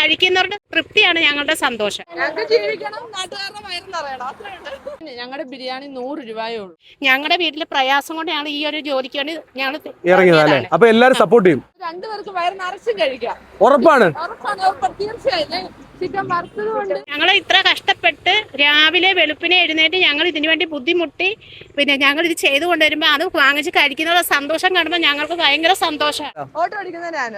കഴിക്കുന്നവരുടെ തൃപ്തിയാണ് ഞങ്ങളുടെ സന്തോഷം. ഞങ്ങൾക്ക് ജീവിക്കണം, നാട്ടുകാരുടെ വയറ് നിറയണം, അത്രയുണ്ട്. ഞങ്ങളുടെ ബിരിയാണി 100 രൂപയേ ഉള്ളൂ. ഞങ്ങളുടെ വീട്ടിലെ പ്രയാസം കൊണ്ടാണ് ഈ ഒരു ജോലിക്ക് വേണ്ടി ഞങ്ങൾ ഇറങ്ങിയതല്ലേ? അപ്പൊ എല്ലാരും സപ്പോർട്ട് ചെയ്യും. രണ്ടുപേർക്ക് വയറ് നിറച്ചും കഴിക്കാം. ഉറപ്പാണ്. തീർച്ചയായും ചിക്കൻ വറുത്തതുകൊണ്ട് ഞങ്ങൾ ഇത്ര കഷ്ടപ്പെട്ട് രാവിലെ വെളുപ്പിനെ എഴുന്നേറ്റ് ഞങ്ങൾ ഇതിനു വേണ്ടി ബുദ്ധിമുട്ടി ഞങ്ങൾ ഇത് ചെയ്തു കൊണ്ടുവരുമ്പോ അത് വാങ്ങിച്ച് കഴിക്കുന്ന സന്തോഷം കാണുമ്പോൾ ഞങ്ങൾക്ക് ഭയങ്കര സന്തോഷമാണ്. ഓട്ടോ ഓടിക്കുന്നവരാണ്.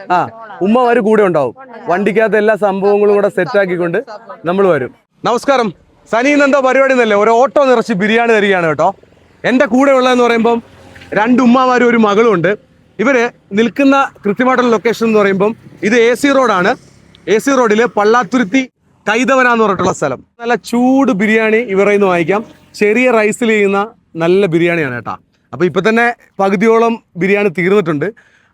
ഉമ്മമാര് കൂടെ ഉണ്ടാവും. വണ്ടിക്കകത്ത് എല്ലാ സംഭവങ്ങളും കൂടെ സെറ്റ് ആക്കിക്കൊണ്ട് നമ്മൾ വരും. നമസ്കാരം. സനിന്ന് എന്തോ പരിപാടി എന്നല്ലേ, ഒരു ഓട്ടോ നിറച്ച് ബിരിയാണി തരികയാണ് കേട്ടോ. എൻ്റെ കൂടെ ഉള്ളതെന്ന് പറയുമ്പം 2 ഉമ്മമാരും ഒരു മകളും ഉണ്ട്. ഇവര് നിൽക്കുന്ന കൃത്യമായിട്ടുള്ള ലൊക്കേഷൻ എന്ന് പറയുമ്പം ഇത് AC റോഡാണ്. AC റോഡില് പള്ളാത്തുരുത്തി കൈതവന എന്ന് പറഞ്ഞിട്ടുള്ള സ്ഥലം. നല്ല ചൂട് ബിരിയാണി ഇവരെ നിന്ന് വാങ്ങിക്കാം. ചെറിയ റൈസിൽ ചെയ്യുന്ന നല്ല ബിരിയാണിയാണ് കേട്ടോ. അപ്പോൾ ഇപ്പം തന്നെ പകുതിയോളം ബിരിയാണി തീർന്നിട്ടുണ്ട്.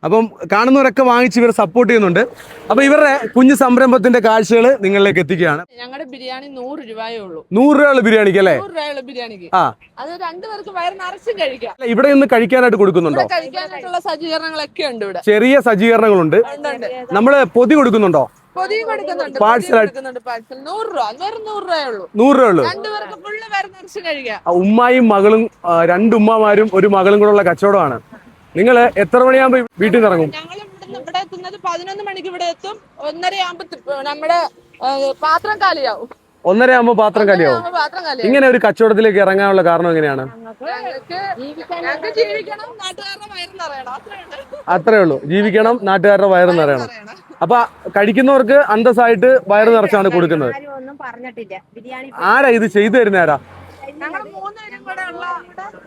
അപ്പം കാണുന്നവരൊക്കെ വാങ്ങിച്ച് ഇവരെ സപ്പോർട്ട് ചെയ്യുന്നുണ്ട്. അപ്പോൾ ഇവരുടെ കുഞ്ഞു സംരംഭത്തിന്റെ കാഴ്ചകൾ നിങ്ങളിലേക്ക് എത്തിക്കുകയാണ്. ഞങ്ങളുടെ ബിരിയാണി 100 രൂപയേ ഉള്ളൂ. 100 രൂപയുള്ള ബിരിയാണിക്ക് അല്ലേ? 100 രൂപയുള്ള ബിരിയാണിക്ക്. ആ, അത് രണ്ടുപേർക്ക് വയറ് നിറച്ചും കഴിക്കാം. ഇവിടെ നിന്ന് കഴിക്കാനായിട്ട് കൊടുക്കുന്നുണ്ടോ? കഴിക്കാനായിട്ടുള്ള സജ്ജീകരണങ്ങളൊക്കെ ഉണ്ട് ഇവിടെ. ചെറിയ സജ്ജീകരണങ്ങളുണ്ട്. നമ്മള് പൊതി കൊടുക്കുന്നുണ്ടോ? പൊതിയും കൊടുക്കുന്നുണ്ട്. പാഴ്സൽ 100 രൂപ, വെറും 100 രൂപയേ ഉള്ളൂ. 100 രൂപ ഉള്ളൂ. രണ്ടുപേർക്ക് ഫുള്ള് വയറ് നിറച്ചും കഴിക്കാം. ഉമ്മായും മകളും 2 ഉമ്മമാരും ഒരു മകളും കൂടെ ഉള്ള കച്ചവടമാണ്. നിങ്ങൾ എത്ര മണിയാകുമ്പോ വീട്ടിൽ നിന്ന് ഇറങ്ങും? ഞങ്ങൾ ഇവിടെ എത്തുന്നത് 11 മണിക്ക് ഇവിടെ എത്തും. 1:30 ആകുമ്പോ നമ്മുടെ പാത്രം കാലിയാവും. 1:30 ആകുമ്പോ പാത്രം കാലിയാവും. ഇങ്ങനെ ഒരു കച്ചവടത്തിലേക്ക് ഇറങ്ങാനുള്ള കാരണം എങ്ങനെയാണ്? ഞങ്ങൾക്ക് ജീവിക്കണം, നാട്ടുകാരുടെ വയറ് നിറയണം, അത്രയുണ്ട്. അത്രേ ഉള്ളൂ. ജീവിക്കണം, നാട്ടുകാരുടെ വയറ് നിറയണം. അപ്പൊ കഴിക്കുന്നവർക്ക് അന്തസ്സായിട്ട് വയറ് നിറച്ചാണ് കൊടുക്കുന്നത്. ആരാ ഇത് ചെയ്തു തരുന്ന? ആരാ? ഞങ്ങൾ 3 പേരും കൂടെ ഉള്ള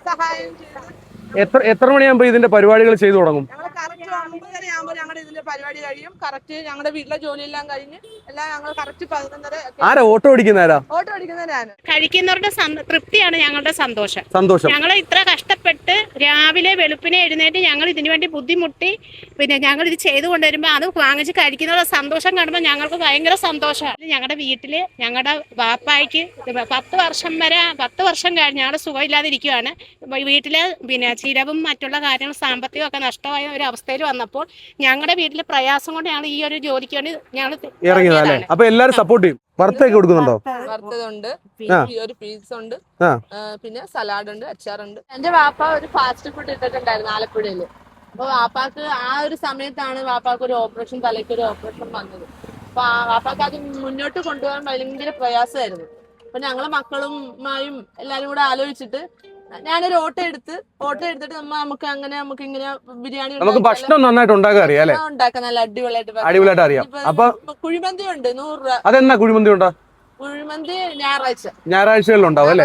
സഹായം ചെയ്യും. എത്ര മണിയാകുമ്പോ ഇതിന്റെ പരിപാടികൾ ചെയ്തു തുടങ്ങും? ഞങ്ങൾ കറക്റ്റ് 9:30 ആകുമ്പോൾ ഞങ്ങളുടെ ഇതിന്റെ പരിപാടി കഴിയും. കറക്റ്റ് ഞങ്ങളുടെ വീട്ടിലെ ജോലിയെല്ലാം കഴിഞ്ഞ് എല്ലാം ഞങ്ങൾ കറക്റ്റ് 11:30. ആരാ ഓട്ടോ ഓടിക്കുന്നവരാ? ഓട്ടോ ഓടിക്കുന്നവരാണ്. കഴിക്കുന്നവരുടെ തൃപ്തിയാണ് ഞങ്ങളുടെ സന്തോഷം. ഞങ്ങൾ ഇത്ര കഷ്ടപ്പെട്ട് രാവിലെ വെളുപ്പിനെ എഴുന്നേറ്റ് ഞങ്ങൾ ഇതിനു വേണ്ടി ബുദ്ധിമുട്ടി ഞങ്ങൾ ഇത് ചെയ്തു കൊണ്ടുവരുമ്പോ അത് വാങ്ങിച്ച് കഴിക്കുന്ന സന്തോഷം കാണുമ്പോൾ ഞങ്ങൾക്ക് ഭയങ്കര സന്തോഷമാണ്. ഞങ്ങളുടെ വീട്ടില് ഞങ്ങളുടെ വാപ്പായ്ക്ക് 10 വർഷം കഴിഞ്ഞ് ഞങ്ങളുടെ സുഖമില്ലാതിരിക്കുകയാണ്. വീട്ടില് ചിലവും മറ്റുള്ള കാര്യങ്ങളും സാമ്പത്തികം ഒക്കെ നഷ്ടമായ ഒരു അവസ്ഥയിൽ വന്നപ്പോൾ ഞങ്ങളുടെ വീട്ടിലെ പ്രയാസം കൊണ്ടാണ് ഈ ഒരു ജോലിക്ക് വേണ്ടി ഞങ്ങൾ ഇറങ്ങിയതല്ലേ? അപ്പൊ എല്ലാരും സപ്പോർട്ട് ചെയ്യും. വറുത്തൊക്കെ കൊടുക്കുന്നുണ്ടോ? വറുത്തതുണ്ട്, ഒരു പീസ് ഉണ്ട്, പിന്നെ സലാഡ് ഉണ്ട്, അച്ചാറുണ്ട്. എന്റെ വാപ്പ ഒരു ഫാസ്റ്റ് ഫുഡ് ഇട്ടിട്ടുണ്ടായിരുന്നു ആലപ്പുഴയില്. അപ്പൊ വാപ്പാക്ക് ആ ഒരു സമയത്താണ് വാപ്പാക്ക് ഒരു ഓപ്പറേഷൻ, തലയ്ക്ക് ഒരു ഓപ്പറേഷൻ വന്നത്. അപ്പൊ വാപ്പാക്ക് അത് മുന്നോട്ട് കൊണ്ടുപോകാൻ ഭയങ്കര പ്രയാസമായിരുന്നു. അപ്പൊ ഞങ്ങളെ മക്കളുമായും എല്ലാരും കൂടെ ആലോചിച്ചിട്ട് ഞാനൊരു ഓട്ടോ എടുത്തിട്ട് നമുക്ക് ഇങ്ങനെ ബിരിയാണി നമുക്ക് ഭക്ഷണം നന്നായിട്ട് ഉണ്ടാക്കാൻ അറിയാം അല്ലേ? ഉണ്ടാക്കാൻ നല്ല അടിപൊളിയായിട്ട് അറിയാം. അപ്പൊ കുഴിമന്തി ഉണ്ട് 100 രൂപ. അതെന്നാ കുഴിമന്തി ഉണ്ടാ? കുഴിമന്തി ഞായറാഴ്ചകളിലുണ്ടാവും അല്ലേ?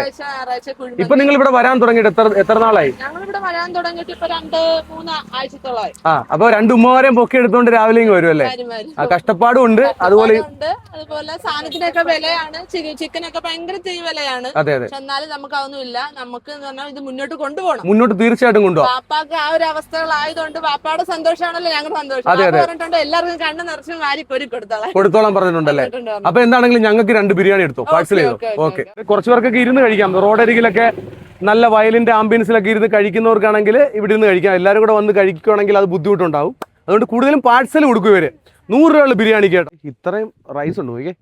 ഇപ്പൊ നിങ്ങൾ ഇവിടെ വരാൻ തുടങ്ങിയിട്ട് എത്ര നാളായി? ഞങ്ങളിവിടെ വരാൻ തുടങ്ങിയിട്ട് ഇപ്പൊ 2-3 ആഴ്ചത്തോളമായി. അപ്പൊ 2 ഉമ്മമാരെയും പൊക്കി എടുത്തോണ്ട് രാവിലെ വരും അല്ലേ? കഷ്ടപ്പാടും ഉണ്ട്. അതുപോലെ സാധനത്തിനൊക്കെ വിലയാണ്, ചിക്കനൊക്കെ ഭയങ്കര വിലയാണ്. അതെ. എന്നാലും നമുക്ക് അതൊന്നുമില്ല. നമുക്ക് എന്ന് പറഞ്ഞാൽ ഇത് മുന്നോട്ട് കൊണ്ടുപോകണം. മുന്നോട്ട് തീർച്ചയായിട്ടും കൊണ്ടുപോകാം. വാപ്പാക്ക് ആ ഒരു അവസ്ഥകളായതുകൊണ്ട് വാപ്പാടെ സന്തോഷമാണല്ലോ ഞങ്ങളുടെ സന്തോഷം. പറഞ്ഞിട്ടുണ്ട് എല്ലാവർക്കും കണ്ണ് നിറച്ചും വാരി കൊരി കൊടുത്തോളാം പറഞ്ഞിട്ടുണ്ടല്ലേ? അപ്പൊ എന്താണെങ്കിലും ഞങ്ങൾക്ക് 2 ബിരിയാണി എടുത്തോ, പാഴ്സൽ ചെയ്തോ. ഓക്കെ. കുറച്ച് പേർക്കൊക്കെ ഇരുന്ന് കഴിക്കാം. റോഡരികിലൊക്കെ നല്ല വയലിന്റെ ആംബിയൻസിലൊക്കെ ഇരുന്ന് കഴിക്കുന്നവർക്കാണെങ്കിൽ ഇവിടെ ഇരുന്ന് കഴിക്കാം. എല്ലാവരും കൂടെ വന്ന് കഴിക്കുകയാണെങ്കിൽ അത് ബുദ്ധിമുട്ടുണ്ടാവും. അതുകൊണ്ട് കൂടുതലും പാഴ്സൽ കൊടുക്കും ഇവര്. 100 രൂപയുള്ള ബിരിയാണി കേട്ടോ. ഇത്രയും റൈസ് ഉണ്ട് നോക്കിയേ.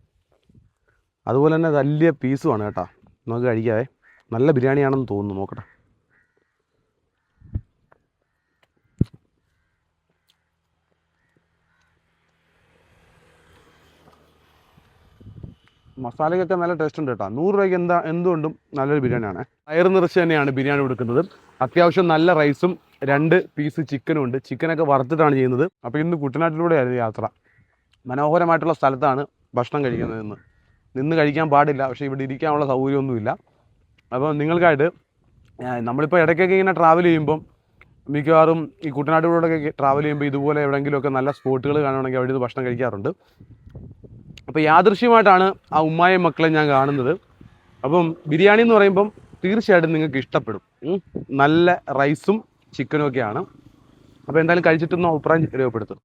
അതുപോലെ തന്നെ വലിയ പീസുമാണ് കേട്ടോ. നമുക്ക് കഴിക്കാവേ. നല്ല ബിരിയാണിയാണെന്ന് തോന്നുന്നു. നോക്കട്ടെ. മസാലയ്ക്കൊക്കെ നല്ല ടേസ്റ്റ് ഉണ്ട് കേട്ടോ. 100 രൂപയ്ക്ക് എന്തുകൊണ്ടും നല്ലൊരു ബിരിയാണിയാണ്. വയറ് നിറച്ച് തന്നെയാണ് ബിരിയാണി കൊടുക്കുന്നത്. അത്യാവശ്യം നല്ല റൈസും 2 പീസ് ചിക്കനും ഉണ്ട്. ചിക്കനൊക്കെ വറുത്തിട്ടാണ് ചെയ്യുന്നത്. അപ്പോൾ ഇന്ന് കുട്ടനാട്ടിലൂടെ ആയിരുന്നു യാത്ര. മനോഹരമായിട്ടുള്ള സ്ഥലത്താണ് ഭക്ഷണം കഴിക്കുന്നത്. നിന്ന് കഴിക്കാൻ പാടില്ല, പക്ഷേ ഇവിടെ ഇരിക്കാനുള്ള സൗകര്യമൊന്നുമില്ല. അപ്പോൾ നിങ്ങൾക്കായിട്ട് നമ്മളിപ്പോൾ ഇടയ്ക്കൊക്കെ ഇങ്ങനെ ട്രാവൽ ചെയ്യുമ്പം മിക്കവാറും ഈ കുട്ടനാട്ടിലൂടെയൊക്കെ ട്രാവൽ ചെയ്യുമ്പോൾ ഇതുപോലെ എവിടെയെങ്കിലുമൊക്കെ നല്ല സ്പോട്ടുകൾ കാണുകയാണെങ്കിൽ അവിടെ നിന്ന് ഭക്ഷണം കഴിക്കാറുണ്ട്. അപ്പോൾ യാദൃശ്യമായിട്ടാണ് ആ ഉമ്മായും മക്കളെ ഞാൻ കാണുന്നത്. അപ്പം ബിരിയാണി എന്ന് പറയുമ്പം തീർച്ചയായിട്ടും നിങ്ങൾക്ക് ഇഷ്ടപ്പെടും. നല്ല റൈസും ചിക്കനും ഒക്കെയാണ്. അപ്പോൾ എന്തായാലും കഴിച്ചിട്ടൊന്ന് അഭിപ്രായം രേഖപ്പെടുത്തും.